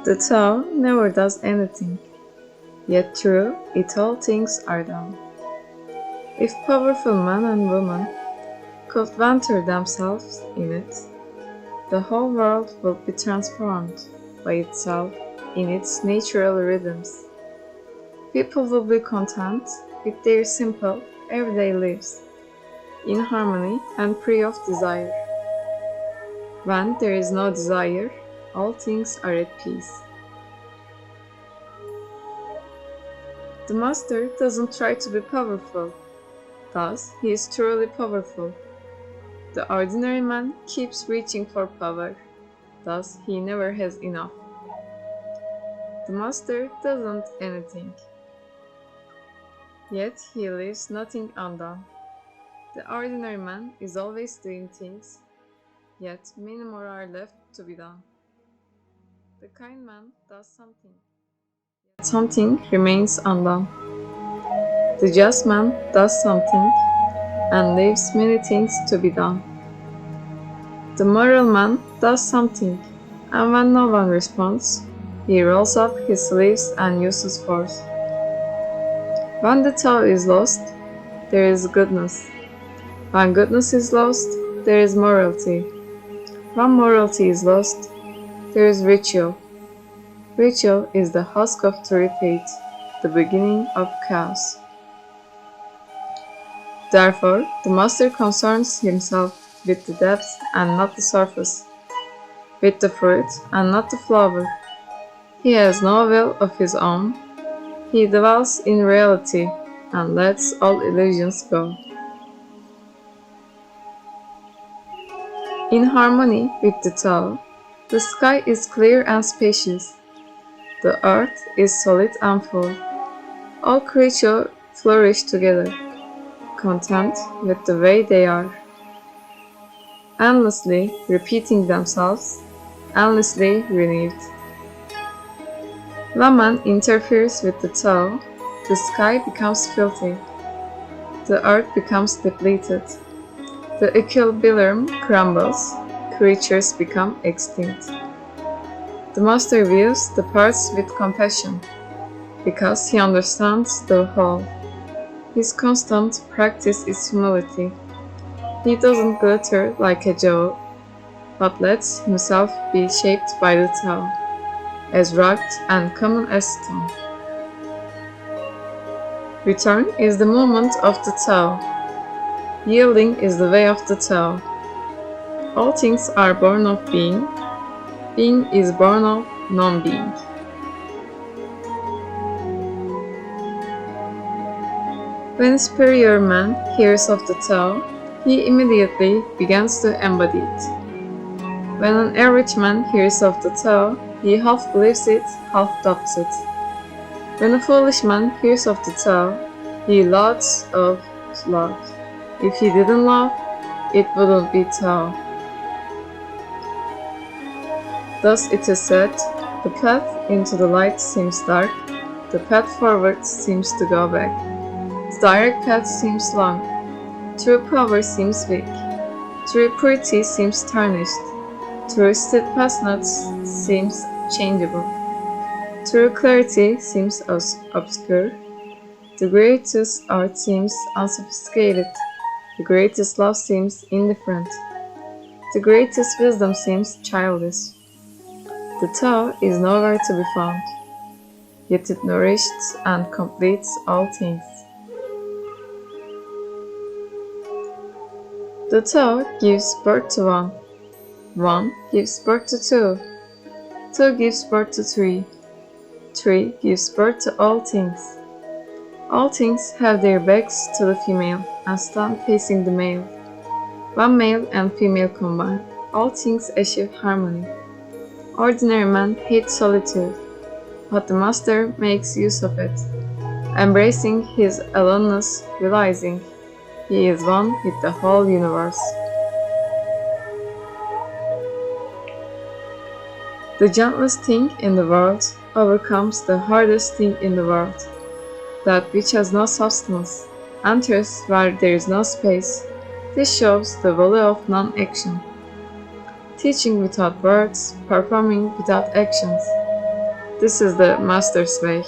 The Tao never does anything, yet through it all things are done. If powerful men and women could venture themselves in it, the whole world will be transformed by itself in its natural rhythms. People will be content with their simple, everyday lives, in harmony and free of desire. When there is no desire, all things are at peace. The master doesn't try to be powerful, thus he is truly powerful. The ordinary man keeps reaching for power, thus he never has enough. The master doesn't anything, yet he leaves nothing undone. The ordinary man is always doing things, yet many more are left to be done. The kind man does something, yet something remains undone. The just man does something, and leaves many things to be done. The moral man does something, and when no one responds, he rolls up his sleeves and uses force. When the Tao is lost, there is goodness. When goodness is lost, there is morality. When morality is lost, there is ritual. Ritual is the husk of true faith, the beginning of chaos. Therefore, the master concerns himself with the depths and not the surface, with the fruit and not the flower. He has no will of his own. He dwells in reality and lets all illusions go. In harmony with the Tao, the sky is clear and spacious. The earth is solid and full. All creatures flourish together, content with the way they are, endlessly repeating themselves, endlessly renewed. When man interferes with the Tao, the sky becomes filthy, the earth becomes depleted, the equilibrium crumbles, creatures become extinct. The master views the parts with compassion, because he understands the whole. His constant practice is humility. He doesn't glitter like a jewel, but lets himself be shaped by the Tao, as rugged and common as stone. Return is the movement of the Tao. Yielding is the way of the Tao. All things are born of being. Being is born of non-being. When a superior man hears of the Tao, he immediately begins to embody it. When an average man hears of the Tao, he half believes it, half doubts it. When a foolish man hears of the Tao, he laughs out loud. If he didn't laugh, it wouldn't be Tao. Thus it is said, the path into the light seems dark, the path forward seems to go back. The direct path seems long, true power seems weak, true purity seems tarnished, true steadfastness seems changeable, true clarity seems obscure, the greatest art seems unsophisticated, the greatest love seems indifferent, the greatest wisdom seems childish. The Tao is nowhere to be found, yet it nourishes and completes all things. The Tao gives birth to one. One gives birth to two. Two gives birth to three. Three gives birth to all things. All things have their backs to the female and stand facing the male. When male and female combine, all things achieve harmony. Ordinary men hate solitude, but the master makes use of it, embracing his aloneness, realizing he is one with the whole universe. The gentlest thing in the world overcomes the hardest thing in the world. That which has no substance enters where there is no space. This shows the value of non-action. Teaching without words, performing without actions. This is the master's way.